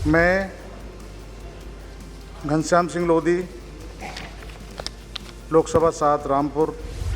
मैं घनश्याम सिंह लोधी, लोकसभा 7 रामपुर।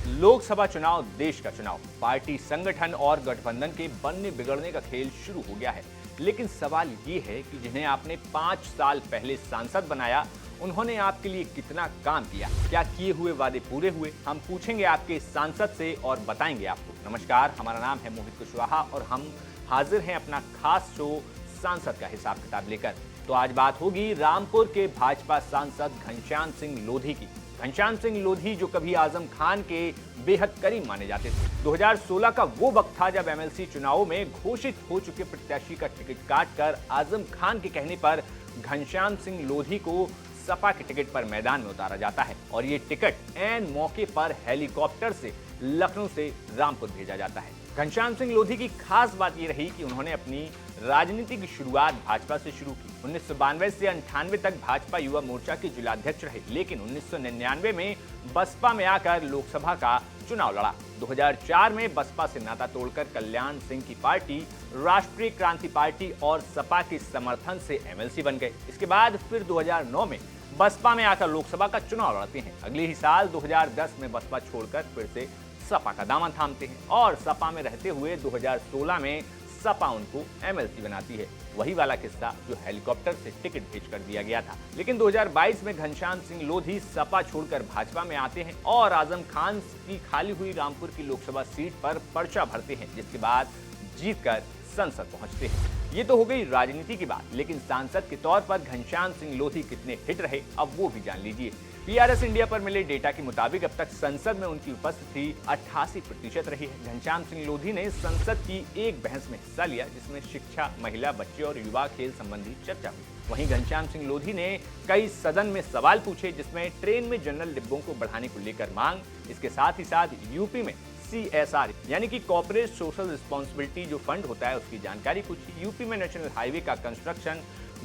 लोकसभा चुनाव देश का चुनाव, पार्टी, संगठन और गठबंधन के बनने बिगड़ने का खेल शुरू हो गया है। लेकिन सवाल ये है कि जिन्हें आपने 5 साल पहले सांसद बनाया, उन्होंने आपके लिए कितना काम किया, क्या किए हुए वादे पूरे हुए? हम पूछेंगे आपके सांसद से और बताएंगे आपको। नमस्कार, हमारा नाम है मोहित कुशवाहा और हम हाजिर हैं अपना खास शो सांसद का हिसाब किताब लेकर। तो आज बात होगी रामपुर के भाजपा सांसद घनश्याम सिंह लोधी की। घनश्याम सिंह लोधी जो कभी आजम खान के बेहद करीब माने जाते थे। 2016 का वो वक्त था जब एमएलसी चुनावों में घोषित हो चुके प्रत्याशी का टिकट काटकर आजम खान के कहने पर घनश्याम सिंह लोधी को सपा के टिकट पर मैदान में उतारा जाता है और ये टिकट ऐन मौके पर हेलीकॉप्टर से लखनऊ से रामपुर भेजा जाता है। घनश्याम सिंह लोधी की खास बात यह रही कि उन्होंने अपनी राजनीति की शुरुआत भाजपा से शुरू की। 1992 से 98 तक भाजपा युवा मोर्चा के जिलाध्यक्ष रहे, लेकिन 1999 में बसपा में आकर लोकसभा का चुनाव लड़ा। 2004 में बसपा से नाता तोड़कर कल्याण सिंह की पार्टी राष्ट्रीय क्रांति पार्टी और सपा के समर्थन से एमएलसी बन गए। इसके बाद फिर 2009 में बसपा में आकर लोकसभा का चुनाव लड़ते हैं। अगले ही साल 2010 में बसपा छोड़कर फिर से सपा का दामन थामते हैं और सपा में रहते हुए 2016 में सपा उनको एमएलसी बनाती है। वही वाला किस्सा जो हेलीकॉप्टर से टिकट भेज कर दिया गया था। लेकिन 2022 में घनश्याम सिंह लोधी सपा छोड़कर भाजपा में आते हैं और आजम खान की खाली हुई रामपुर की लोकसभा सीट पर पर्चा भरते हैं, जिसके बाद जीतकर संसद पहुंचते हैं। ये तो हो गई राजनीति की बात, लेकिन सांसद के तौर पर घनश्याम सिंह लोधी कितने हिट रहे, अब वो भी जान लीजिए। पीआरएस इंडिया पर मिले डेटा के मुताबिक अब तक संसद में उनकी उपस्थिति 88% रही है। घनश्याम सिंह लोधी ने संसद की एक बहस में हिस्सा लिया, जिसमें शिक्षा, महिला, बच्चे और युवा खेल संबंधी चर्चा हुई। वहीं घनश्याम सिंह लोधी ने कई सदन में सवाल पूछे, जिसमें ट्रेन में जनरल डिब्बों को बढ़ाने को लेकर मांग, इसके साथ ही साथ यूपी में CSR यानी कि कॉर्पोरेट सोशल रिस्पॉन्सिबिलिटी जो फंड होता है उसकी जानकारी पूछी। यूपी में नेशनल हाईवे का कंस्ट्रक्शन,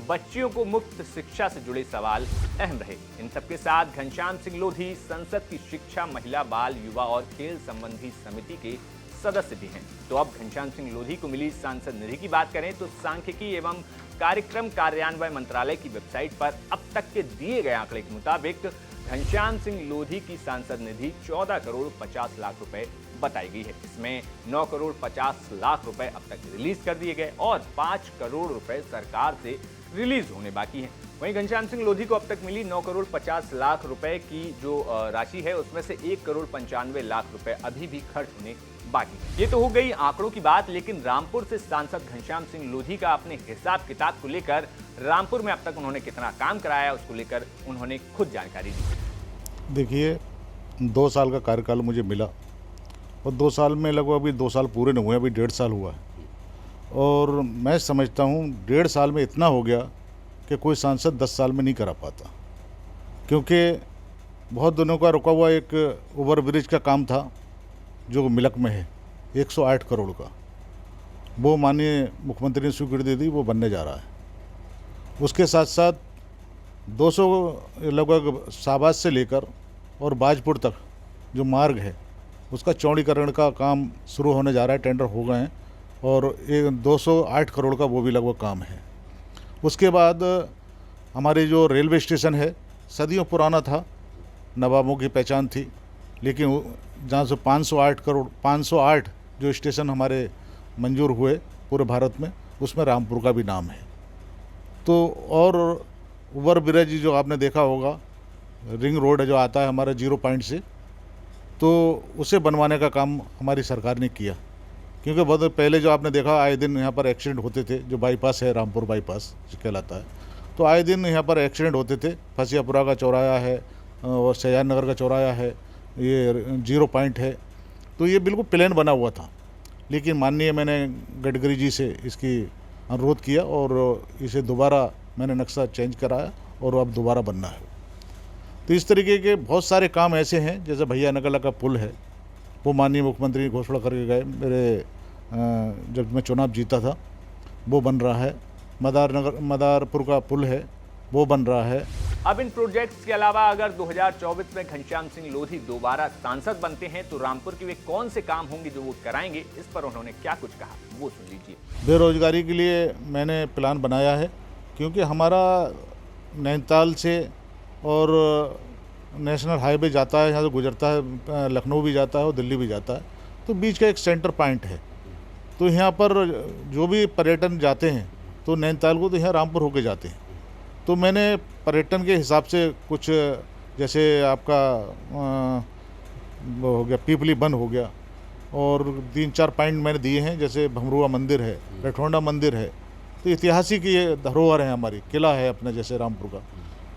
बच्चियों को मुफ्त शिक्षा से जुड़े सवाल अहम रहे। इन सबके साथ घनश्याम सिंह लोधी संसद की शिक्षा, महिला, बाल, युवा और खेल संबंधी समिति के सदस्य भी हैं। तो अब घनश्याम सिंह लोधी को मिली सांसद निधि की बात करें तो सांख्यिकी एवं कार्यक्रम कार्यान्वयन मंत्रालय की वेबसाइट पर अब तक के दिए गए आंकड़े के मुताबिक घनश्याम सिंह लोधी की सांसद निधि 14 करोड़ 50 लाख रुपए बताई गई है। इसमें 9 करोड़ 50 लाख रुपए अब तक रिलीज कर दिए गए और 5 करोड़ रुपए सरकार से रिलीज होने बाकी हैं। वहीं घनश्याम सिंह लोधी को अब तक मिली 9 करोड़ 50 लाख रुपए की जो राशि है, उसमें से 1 करोड़ 95 लाख रुपए अभी भी खर्च होने बाकी है। ये तो हो गई आंकड़ों की बात, लेकिन रामपुर से सांसद घनश्याम सिंह लोधी का अपने हिसाब किताब को लेकर रामपुर में अब तक उन्होंने कितना काम कराया, उसको लेकर उन्होंने खुद जानकारी दी। देखिए, 2 साल का कार्यकाल मुझे मिला और 2 साल में लगभग अभी 2 साल पूरे नहीं हुए, अभी 1.5 साल हुआ है। और मैं समझता हूँ 1.5 साल में इतना हो गया कि कोई सांसद 10 साल में नहीं करा पाता, क्योंकि बहुत दिनों का रुका हुआ एक ओवर ब्रिज का काम था जो मिलक में है 108 करोड़ का, वो माननीय मुख्यमंत्री ने स्वीकृति दे दी, वो बनने जा रहा है। उसके साथ साथ 200 लगभग शाहबाद से लेकर और बाजपुर तक जो मार्ग है उसका चौड़ीकरण का काम शुरू होने जा रहा है, टेंडर हो गए हैं और 208 करोड़ का वो भी लगभग काम है। उसके बाद हमारे जो रेलवे स्टेशन है सदियों पुराना था, नवाबों की पहचान थी, लेकिन जहाँ से 508 जो स्टेशन हमारे मंजूर हुए पूरे भारत में, उसमें रामपुर का भी नाम है। तो और ओवर ब्रिज जो आपने देखा होगा, रिंग रोड जो आता है हमारा 0 पॉइंट से, तो उसे बनवाने का काम हमारी सरकार ने किया, क्योंकि बहुत पहले जो आपने देखा आए दिन यहाँ पर एक्सीडेंट होते थे। जो बाईपास है, रामपुर बाईपास कहलाता है, तो आए दिन यहाँ पर एक्सीडेंट होते थे। फसियापुरा का चौराया है और शहजाद नगर का चौराया है, ये 0 पॉइंट है, तो ये बिल्कुल प्लान बना हुआ था। लेकिन माननीय मैंने गडकरी जी से इसकी अनुरोध किया और इसे दोबारा मैंने नक्शा चेंज कराया और अब दोबारा बनना है। तो इस तरीके के बहुत सारे काम ऐसे हैं, जैसे भैया नगला का पुल है, वो माननीय मुख्यमंत्री ने घोषणा करके गए मेरे जब मैं चुनाव जीता था, वो बन रहा है। मदारपुर का पुल है, वो बन रहा है। अब इन प्रोजेक्ट्स के अलावा अगर 2024 में घनश्याम सिंह लोधी दोबारा सांसद बनते हैं तो रामपुर के वे कौन से काम होंगे जो वो कराएंगे, इस पर उन्होंने क्या कुछ कहा वो सुन लीजिए। बेरोजगारी के लिए मैंने प्लान बनाया है क्योंकि हमारा नैनीताल से और नेशनल हाईवे जाता है, यहाँ से गुजरता है, लखनऊ भी जाता है और दिल्ली भी जाता है, तो बीच का एक सेंटर पॉइंट है। तो यहाँ पर जो भी पर्यटन जाते हैं तो नैनीताल को तो यहाँ रामपुर होके जाते हैं। तो मैंने पर्यटन के हिसाब से कुछ, जैसे आपका वो हो गया पीपली बन हो गया, और 3-4 पॉइंट मैंने दिए हैं, जैसे भमरुआ मंदिर है, रठौंडा मंदिर है। तो ऐतिहासिक ये धरोहर है हमारी, किला है अपना जैसे रामपुर का।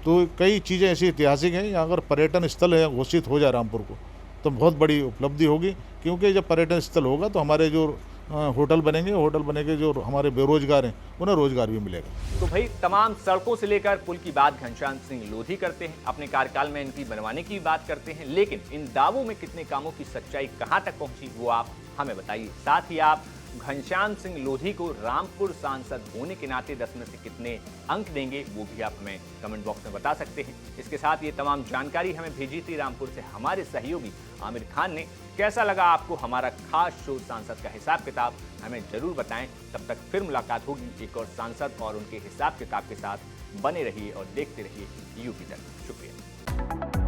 तो कई चीज़ें ऐसी ऐतिहासिक हैं, यहाँ अगर पर्यटन स्थल है घोषित हो जाए रामपुर को तो बहुत बड़ी उपलब्धि होगी। क्योंकि जब पर्यटन स्थल होगा तो हमारे जो होटल बनेंगे, जो हमारे बेरोजगार हैं उन्हें रोजगार भी मिलेगा। तो भाई तमाम सड़कों से लेकर पुल की बात घनश्याम सिंह लोधी करते हैं, अपने कार्यकाल में इनकी बनवाने की बात करते हैं, लेकिन इन दावों में कितने कामों की सच्चाई कहां तक पहुंची वो आप हमें बताइए। साथ ही आप घनश्याम सिंह लोधी को रामपुर सांसद होने के नाते 10 में से कितने अंक देंगे वो भी आप हमें कमेंट बॉक्स में बता सकते हैं। इसके साथ ये तमाम जानकारी हमें भेजी थी रामपुर से हमारे सहयोगी आमिर खान ने। कैसा लगा आपको हमारा खास शो सांसद का हिसाब किताब, हमें जरूर बताएं। तब तक फिर मुलाकात होगी एक और सांसद और उनके हिसाब किताब के साथ। बने रहिए और देखते रहिए यूपी तक। शुक्रिया।